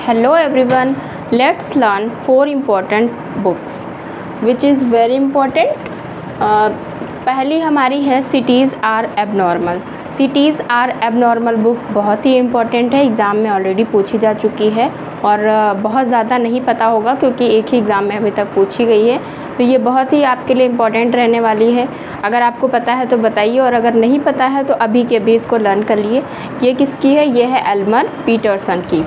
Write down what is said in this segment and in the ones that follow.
Hello everyone, let's learn 4 important books which is very important. पहली हमारी है cities are abnormal. Cities are abnormal book बहुत ही important है, एग्ज़ाम में ऑलरेडी पूछी जा चुकी है और बहुत ज़्यादा नहीं पता होगा क्योंकि एक ही एग्ज़ाम में अभी तक पूछी गई है, तो ये बहुत ही आपके लिए इम्पॉर्टेंट रहने वाली है। अगर आपको पता है तो बताइए और अगर नहीं पता है तो अभी के अभी इसको लर्न कर लिए। ये किसकी है? ये है एल्मर पीटरसन की।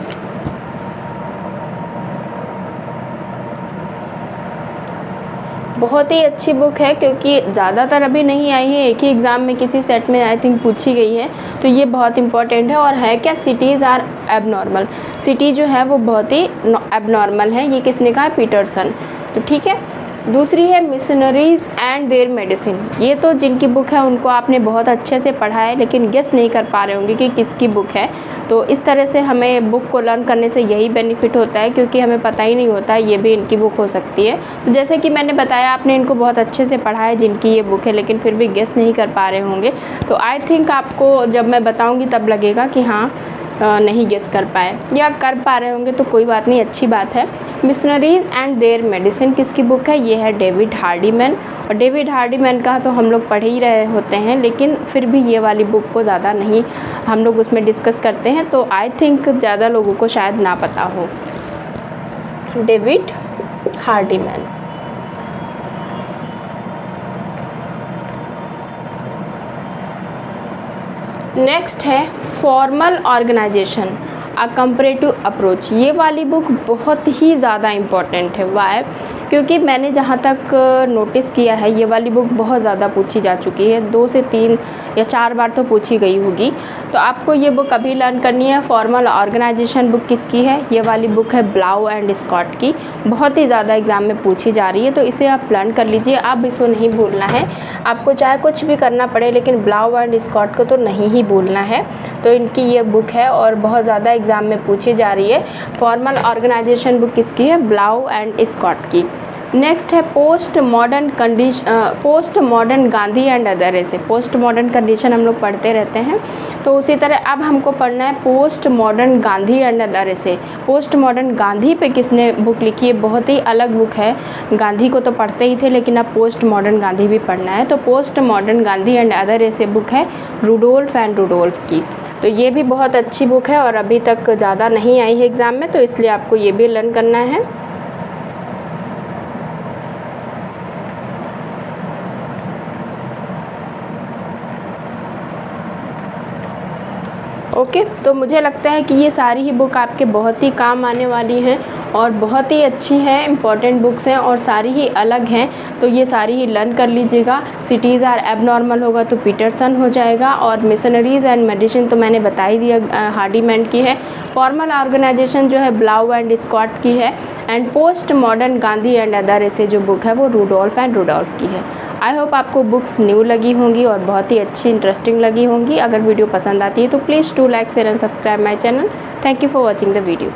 बहुत ही अच्छी बुक है क्योंकि ज़्यादातर अभी नहीं आई है, एक ही एग्ज़ाम में किसी सेट में आई थिंक पूछी गई है, तो ये बहुत इंपॉर्टेंट है। और है क्या? Cities are abnormal. सिटी जो है वो बहुत ही एबनॉर्मल है। ये किसने कहा? पीटरसन। तो ठीक है। दूसरी है मिशनरीज़ एंड देयर मेडिसिन। ये तो जिनकी बुक है उनको आपने बहुत अच्छे से पढ़ा है लेकिन गेस नहीं कर पा रहे होंगे कि किसकी बुक है। तो इस तरह से हमें बुक को लर्न करने से यही बेनिफिट होता है क्योंकि हमें पता ही नहीं होता ये भी इनकी बुक हो सकती है। तो जैसे कि मैंने बताया आपने इनको बहुत अच्छे से पढ़ा है जिनकी ये बुक है, लेकिन फिर भी गेस नहीं कर पा रहे होंगे। तो आई थिंक आपको जब मैं बताऊँगी तब लगेगा कि हाँ नहीं गेस कर पाए, या कर पा रहे होंगे तो कोई बात नहीं, अच्छी बात है। मिशनरीज़ एंड देयर मेडिसिन किसकी बुक है? ये है डेविड हार्डीमैन। और डेविड हार्डीमैन का तो हम लोग पढ़ ही रहे होते हैं, लेकिन फिर भी ये वाली बुक को ज़्यादा नहीं हम लोग उसमें डिस्कस करते हैं, तो आई थिंक ज़्यादा लोगों को शायद ना पता हो। David Hardiman. नेक्स्ट है formal organisation a comparative approach. ये वाली बुक बहुत ही ज़्यादा इम्पॉर्टेंट है। वाई? क्योंकि मैंने जहाँ तक नोटिस किया है ये वाली बुक बहुत ज़्यादा पूछी जा चुकी है, 2 से 3 या 4 बार तो पूछी गई होगी। तो आपको ये बुक अभी लर्न करनी है। फॉर्मल ऑर्गेनाइजेशन बुक किसकी है? ये वाली बुक है ब्लाउ एंड स्कॉट की। बहुत ही ज़्यादा एग्ज़ाम में पूछी जा रही है, तो इसे आप लर्न कर लीजिए। आप इसको नहीं भूलना है, आपको चाहे कुछ भी करना पड़े लेकिन ब्लाउ एंड स्कॉट को तो नहीं ही भूलना है। तो इनकी ये बुक है और बहुत ज़्यादा एग्ज़ाम में पूछी जा रही है। फॉर्मल ऑर्गेनाइजेशन बुक किसकी है? ब्लाउ एंड स्कॉट की। नेक्स्ट है post modern Gandhi and other ऐसे। पोस्ट मॉडर्न कंडीशन हम लोग पढ़ते रहते हैं, तो उसी तरह अब हमको पढ़ना है post modern Gandhi and other ऐसे। पोस्ट मॉडर्न गांधी पे किसने बुक लिखी है? बहुत ही अलग बुक है। गांधी को तो पढ़ते ही थे लेकिन अब पोस्ट मॉडर्न गांधी भी पढ़ना है, तो post modern Gandhi and other ऐसे बुक है रुडोल्फ एंड रुडोल्फ की। तो ये भी बहुत अच्छी बुक है और अभी तक ज़्यादा नहीं आई है एग्ज़ाम में, तो इसलिए आपको ये भी लर्न करना है। ओके, तो मुझे लगता है कि ये सारी ही बुक आपके बहुत ही काम आने वाली हैं और बहुत ही अच्छी है, इम्पॉर्टेंट बुक्स हैं और सारी ही अलग हैं, तो ये सारी ही लर्न कर लीजिएगा। सिटीज़ आर एबनॉर्मल होगा तो पीटरसन हो जाएगा, और मिशनरीज़ एंड मेडिसिन तो मैंने बता ही दिया हार्डीमैन की है। फॉर्मल ऑर्गेनाइजेशन जो है ब्लाउ एंड स्कॉट की है, and post modern Gandhi and other ऐसे जो बुक है वो रुडोल्फ एंड रुडोल्फ की है। आई होप आपको बुक्स न्यू लगी होंगी और बहुत ही अच्छी इंटरेस्टिंग लगी होंगी। अगर वीडियो पसंद आती है तो please do like share and subscribe my channel. Thank you for watching the video.